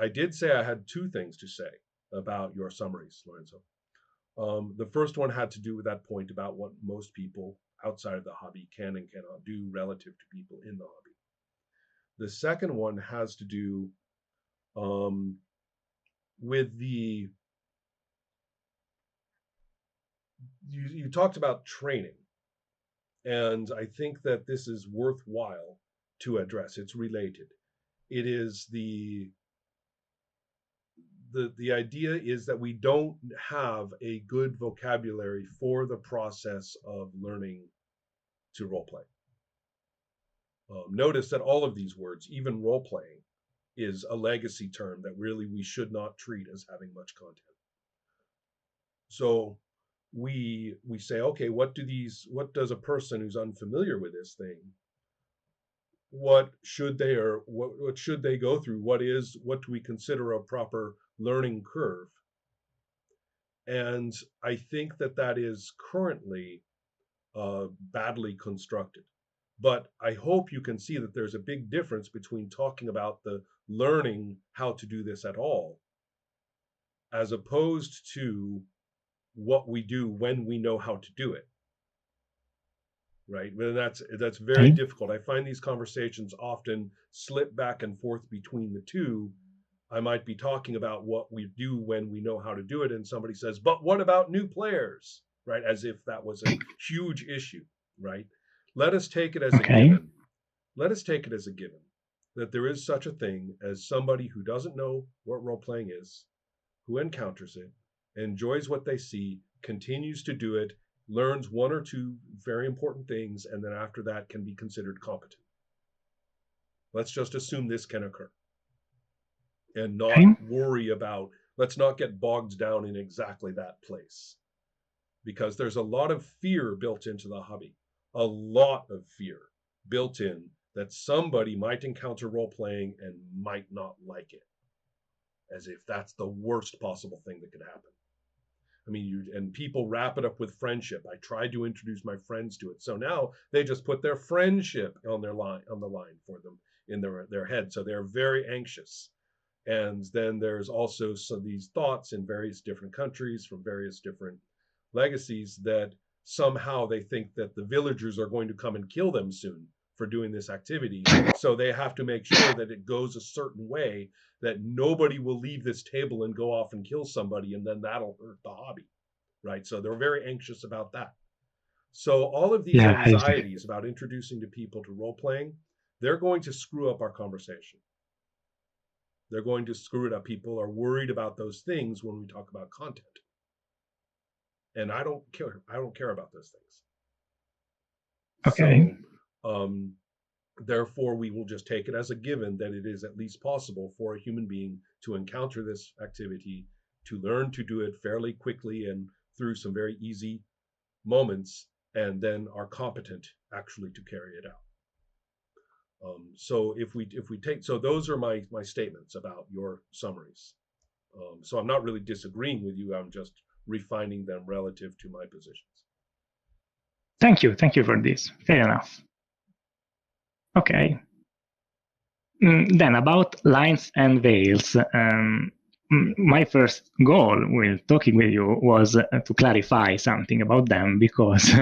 I did say I had two things to say about your summaries, Lorenzo. The first one had to do with that point about what most people outside of the hobby can and cannot do relative to people in the hobby. The second one has to do um, with the you talked about training, and I think that this is worthwhile to address. It's related. It is the idea is that we don't have a good vocabulary for the process of learning to role play. Notice that all of these words, even role playing, is a legacy term that really we should not treat as having much content. So we say, okay, what does a person who's unfamiliar with this thing, what should they go through? What do we consider a proper learning curve? And I think that is currently badly constructed. But I hope you can see that there's a big difference between talking about the learning how to do this at all, as opposed to what we do when we know how to do it. Right? And that's very Okay. difficult. I find these conversations often slip back and forth between the two. I might be talking about what we do when we know how to do it, and somebody says, "But what about new players?" Right? As if that was a huge issue, right? Let us take it as a Okay. given. Let us take it as a given that there is such a thing as somebody who doesn't know what role playing is, who encounters it, enjoys what they see, continues to do it, learns one or two very important things, and then after that can be considered competent. Let's just assume this can occur and not Okay. worry about, let's not get bogged down in exactly that place, because there's a lot of fear built into the hobby, a lot of fear built in that somebody might encounter role playing and might not like it, as if that's the worst possible thing that could happen. I mean, and people wrap it up with friendship. I tried to introduce my friends to it, so now they just put their friendship on the line for them in their head. So they're very anxious. And then there's also these thoughts in various different countries from various different legacies that somehow they think that the villagers are going to come and kill them soon for doing this activity. So they have to make sure that it goes a certain way, that nobody will leave this table and go off and kill somebody, and then that'll hurt the hobby, right? So they're very anxious about that. So all of these Yeah, I see. anxieties about introducing to people to role playing, they're going to screw up our conversation. They're going to screw it up. People are worried about those things when we talk about content. And I don't care. I don't care about those things. Okay. So therefore, we will just take it as a given that it is at least possible for a human being to encounter this activity, to learn to do it fairly quickly and through some very easy moments, and then are competent actually to carry it out. So if we take, so those are my statements about your summaries. So I'm not really disagreeing with you. I'm just refining them relative to my positions. Thank you. Thank you for this. Fair enough. Okay. Then about lines and veils. My first goal with talking with you was to clarify something about them, because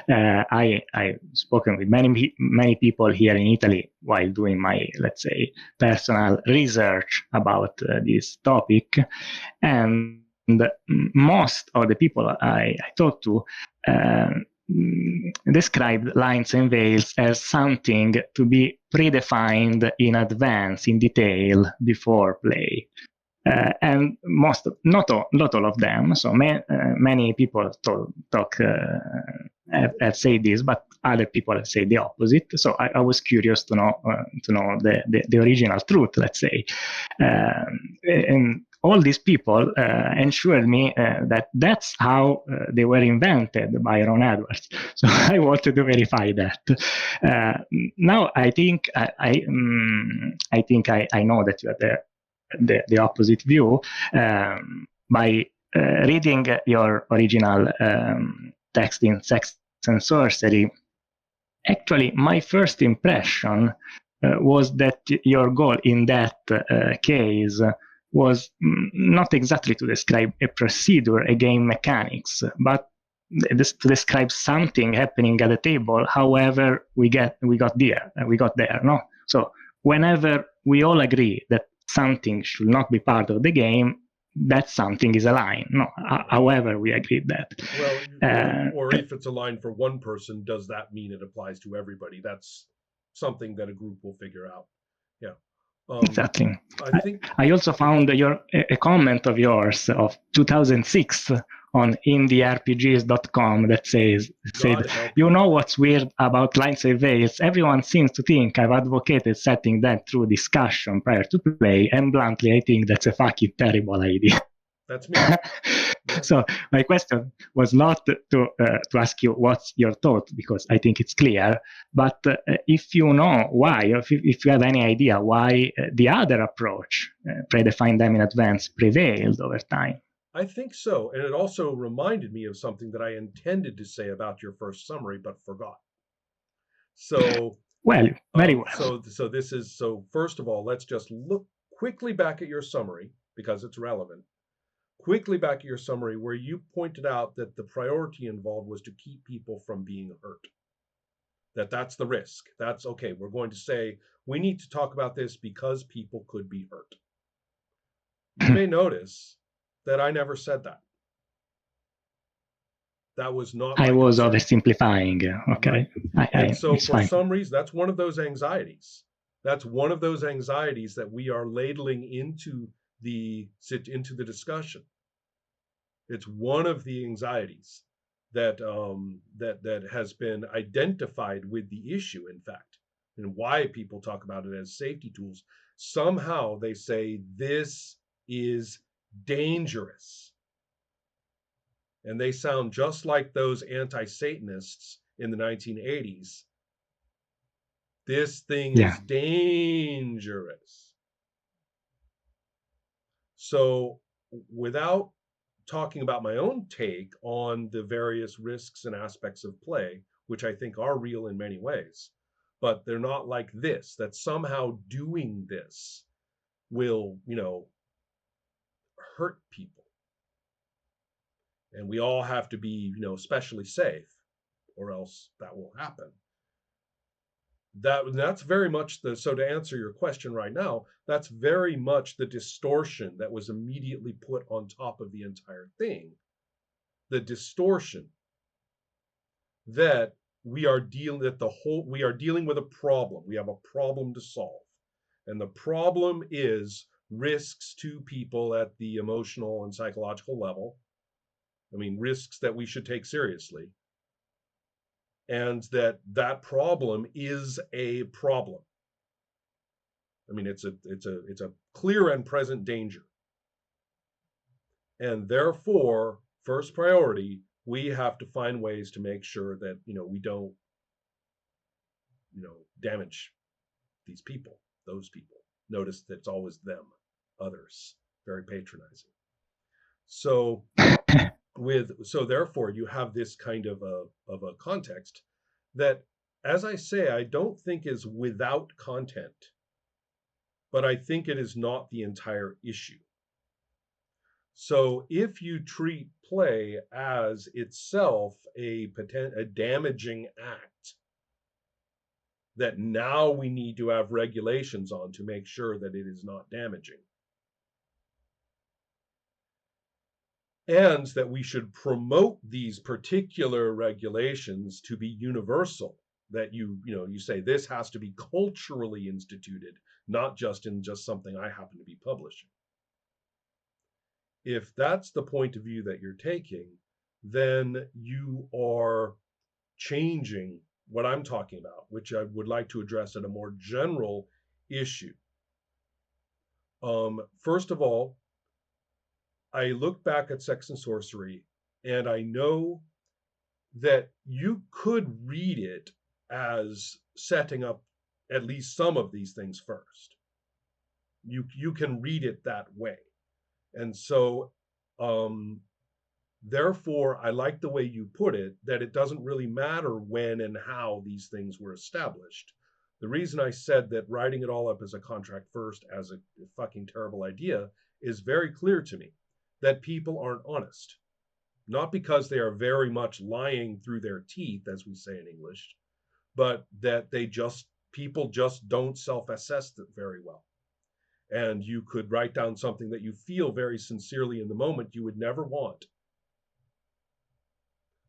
I've spoken with many people here in Italy while doing my, let's say, personal research about this topic, and most of the people I talked to described lines and veils as something to be predefined in advance, in detail, before play. And not all of them. So many people have said this, but other people have said the opposite. So I was curious to know the original truth, let's say. And all these people ensured me that that's how they were invented by Ron Edwards. So I wanted to verify that. Now I think I know that you are there. The opposite view by reading your original text in Sex and Sorcery. Actually, my first impression was that your goal in that case was not exactly to describe a procedure, a game mechanics, but to describe something happening at the table. However, we got there. No, so whenever we all agree that something should not be part of the game, that something is a line. No, however we agreed that. Well, or if it's a line for one person, does that mean it applies to everybody? That's something that a group will figure out. Yeah. Exactly. I think I also found a comment of yours of 2006 on indierpgs.com that said, you know what's weird about line surveys? Everyone seems to think I've advocated setting that through discussion prior to play, and bluntly, I think that's a fucking terrible idea. That's me. Yeah. So my question was not to ask you what's your thought, because I think it's clear, but if you know why, if you have any idea why the other approach, predefine them in advance, prevailed over time. I think so. And it also reminded me of something that I intended to say about your first summary, but forgot. So, well, very well. So first of all, let's just look quickly back at your summary because it's relevant. Quickly back at your summary where you pointed out that the priority involved was to keep people from being hurt. That's the risk. That's okay. We're going to say we need to talk about this because people could be hurt. You may notice that I never said that. That was not my I was concern. oversimplifying. Okay. Right. And so for some reason, that's one of those anxieties. That's one of those anxieties that we are ladling into the discussion. It's one of the anxieties that that has been identified with the issue, in fact, and why people talk about it as safety tools. Somehow they say this is dangerous. And they sound just like those anti-Satanists in the 1980s. This thing is dangerous. So without talking about my own take on the various risks and aspects of play, which I think are real in many ways, but they're not like this, that somehow doing this will, hurt people. And we all have to be, especially safe, or else that will happen. That's very much so to answer your question right now, that's very much the distortion that was immediately put on top of the entire thing. The distortion that we are dealing with a problem. We have a problem to solve. And the problem is risks to people at the emotional and psychological level. I mean, risks that we should take seriously. And that problem is a problem. I mean, it's a clear and present danger. And therefore, first priority, we have to find ways to make sure that, we don't, damage these people, those people. Notice that it's always them, others, very patronizing. So therefore you have this kind of a context that, as I say, I don't think is without content, but I think it is not the entire issue. So if you treat play as itself a damaging act that now we need to have regulations on to make sure that it is not damaging, and that we should promote these particular regulations to be universal, that you say this has to be culturally instituted, not just in just something I happen to be publishing. If that's the point of view that you're taking, then you are changing what I'm talking about, which I would like to address at a more general issue. First of all, I look back at Sex and Sorcery, and I know that you could read it as setting up at least some of these things first. You can read it that way. And so, therefore, I like the way you put it, that it doesn't really matter when and how these things were established. The reason I said that writing it all up as a contract first as a fucking terrible idea is very clear to me that people aren't honest. Not because they are very much lying through their teeth, as we say in English, but that people just don't self-assess very well. And you could write down something that you feel very sincerely in the moment you would never want.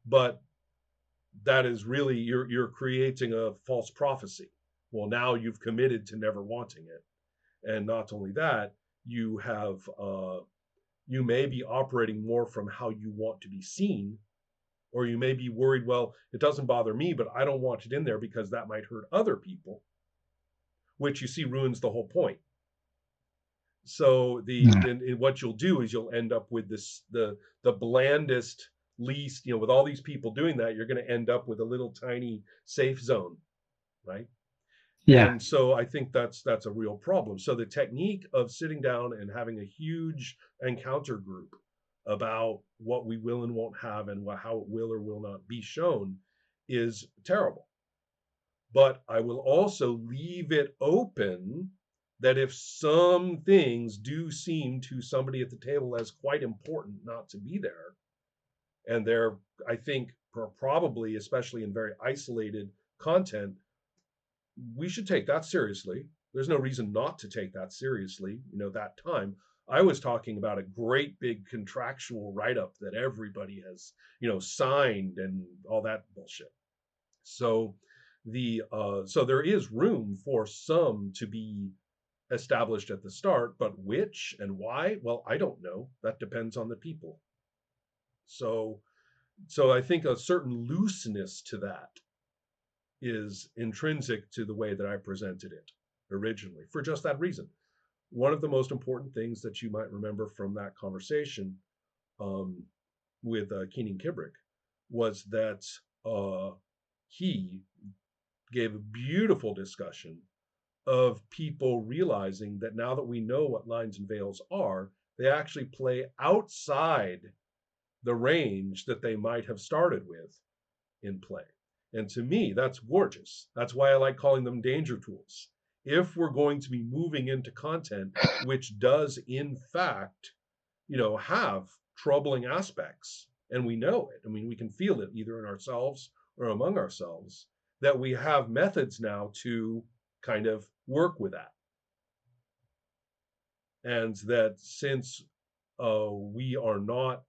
But that is really, you're creating a false prophecy. Well, now you've committed to never wanting it. And not only that, you may be operating more from how you want to be seen, or you may be worried, well, it doesn't bother me, but I don't want it in there because that might hurt other people, which you see ruins the whole point. So what you'll do is you'll end up with the blandest, least, with all these people doing that, you're going to end up with a little tiny safe zone, right? Yeah. And so I think that's a real problem. So the technique of sitting down and having a huge encounter group about what we will and won't have and how it will or will not be shown is terrible. But I will also leave it open that if some things do seem to somebody at the table as quite important not to be there, and they're, I think, probably, especially in very isolated content, we should take that seriously. There's no reason not to take that seriously, that time. I was talking about a great big contractual write-up that everybody has, signed and all that bullshit. So so there is room for some to be established at the start, but which and why, well, I don't know. That depends on the people. So I think a certain looseness to that is intrinsic to the way that I presented it originally, for just that reason. One of the most important things that you might remember from that conversation with Keenan Kibrick was that he gave a beautiful discussion of people realizing that now that we know what lines and veils are, they actually play outside the range that they might have started with in play. And to me, that's gorgeous. That's why I like calling them danger tools. If we're going to be moving into content which does in fact, have troubling aspects, and we know it, we can feel it either in ourselves or among ourselves, that we have methods now to kind of work with that. And that since we are not,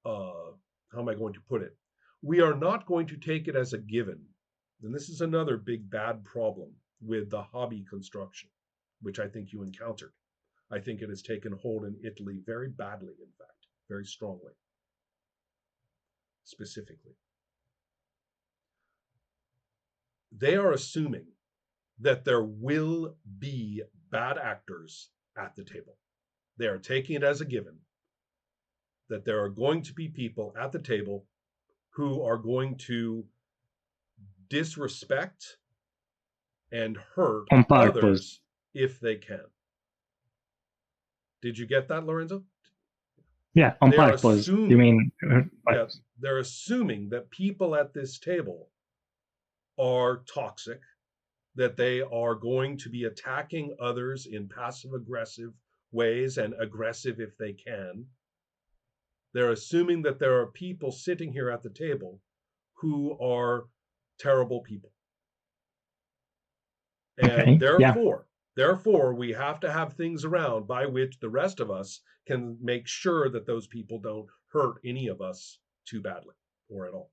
how am I going to put it? We are not going to take it as a given. And this is another big bad problem with the hobby construction, which I think you encountered. I think it has taken hold in Italy very badly, in fact, very strongly, specifically. They are assuming that there will be bad actors at the table. They are taking it as a given that there are going to be people at the table who are going to disrespect and hurt on purpose. Others if they can. Did you get that, Lorenzo? Yeah, on purpose. You mean? Yeah, they're assuming that people at this table are toxic, that they are going to be attacking others in passive-aggressive ways and aggressive if they can. They're assuming that there are people sitting here at the table who are terrible people. And therefore, we have to have things around by which the rest of us can make sure that those people don't hurt any of us too badly or at all.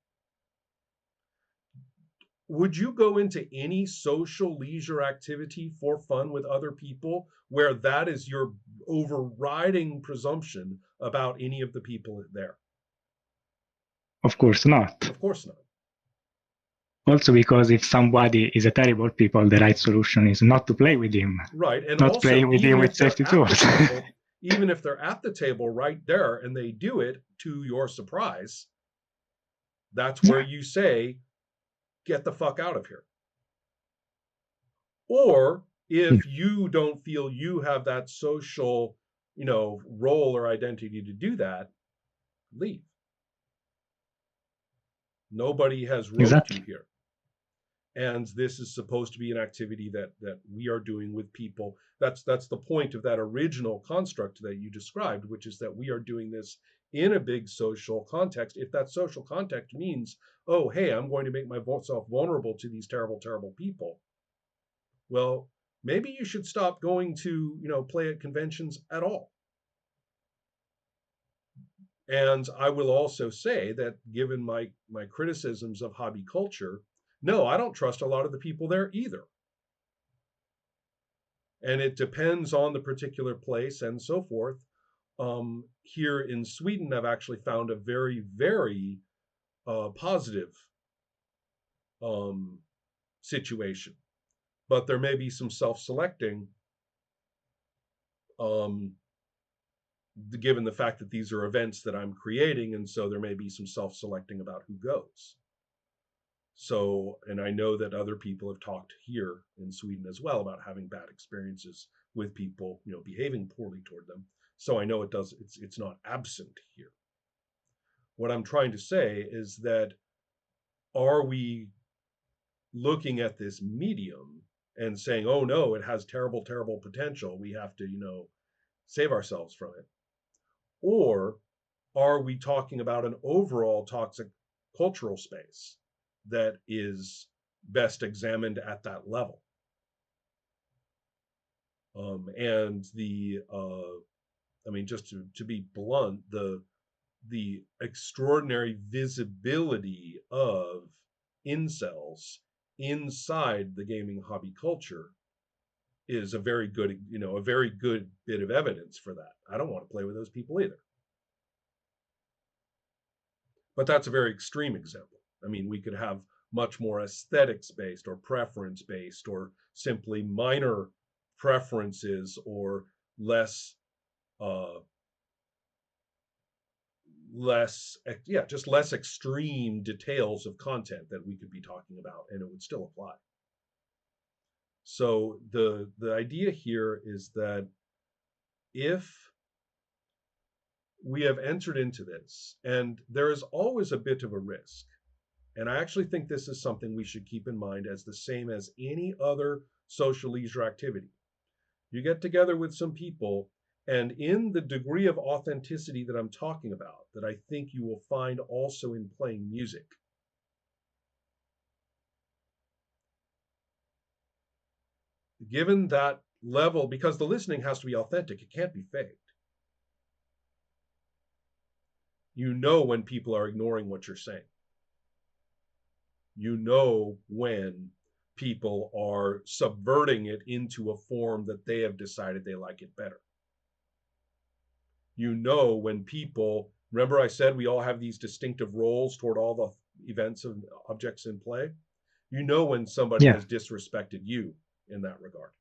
Would you go into any social leisure activity for fun with other people where that is your overriding presumption about any of the people there? Of course not. Of course not. Also because if somebody is a terrible people, the right solution is not to play with him. Right. And not also, play with him with safety tools. Even if they're at the table right there and they do it to your surprise, that's where you say, get the fuck out of here. Or if you don't feel you have that social, role or identity to do that, leave. Nobody has roped you here. And this is supposed to be an activity that we are doing with people. That's the point of that original construct that you described, which is that we are doing this in a big social context. If that social context means, oh, hey, I'm going to make myself vulnerable to these terrible, terrible people, well, maybe you should stop going to, play at conventions at all. And I will also say that given my criticisms of hobby culture, no, I don't trust a lot of the people there either. And it depends on the particular place and so forth. Here in Sweden, I've actually found a very, very positive um, situation, but there may be some self-selecting, um, given the fact that these are events that I'm creating, and so there may be some self-selecting about who goes. So, and I know that other people have talked here in Sweden as well about having bad experiences with people, behaving poorly toward them. So I know it's not absent here. What I'm trying to say is that, are we looking at this medium and saying, oh no, it has terrible, terrible potential, we have to, save ourselves from it? Or are we talking about an overall toxic cultural space that is best examined at that level? And just to be blunt, the extraordinary visibility of incels inside the gaming hobby culture is a very good, a very good bit of evidence for that. I don't want to play with those people either. But that's a very extreme example. I mean, we could have much more aesthetics based or preference based or simply minor preferences or less uh just less extreme details of content that we could be talking about, and it would still apply. So the idea here is that if we have entered into this, and there is always a bit of a risk, and I actually think this is something we should keep in mind as the same as any other social leisure activity. You get together with some people, and in the degree of authenticity that I'm talking about, that I think you will find also in playing music, given that level, because the listening has to be authentic, it can't be faked. You know when people are ignoring what you're saying. You know when people are subverting it into a form that they have decided they like it better. You know when people, remember I said we all have these distinctive roles toward all the events and objects in play? You know when somebody Yeah. has disrespected you in that regard.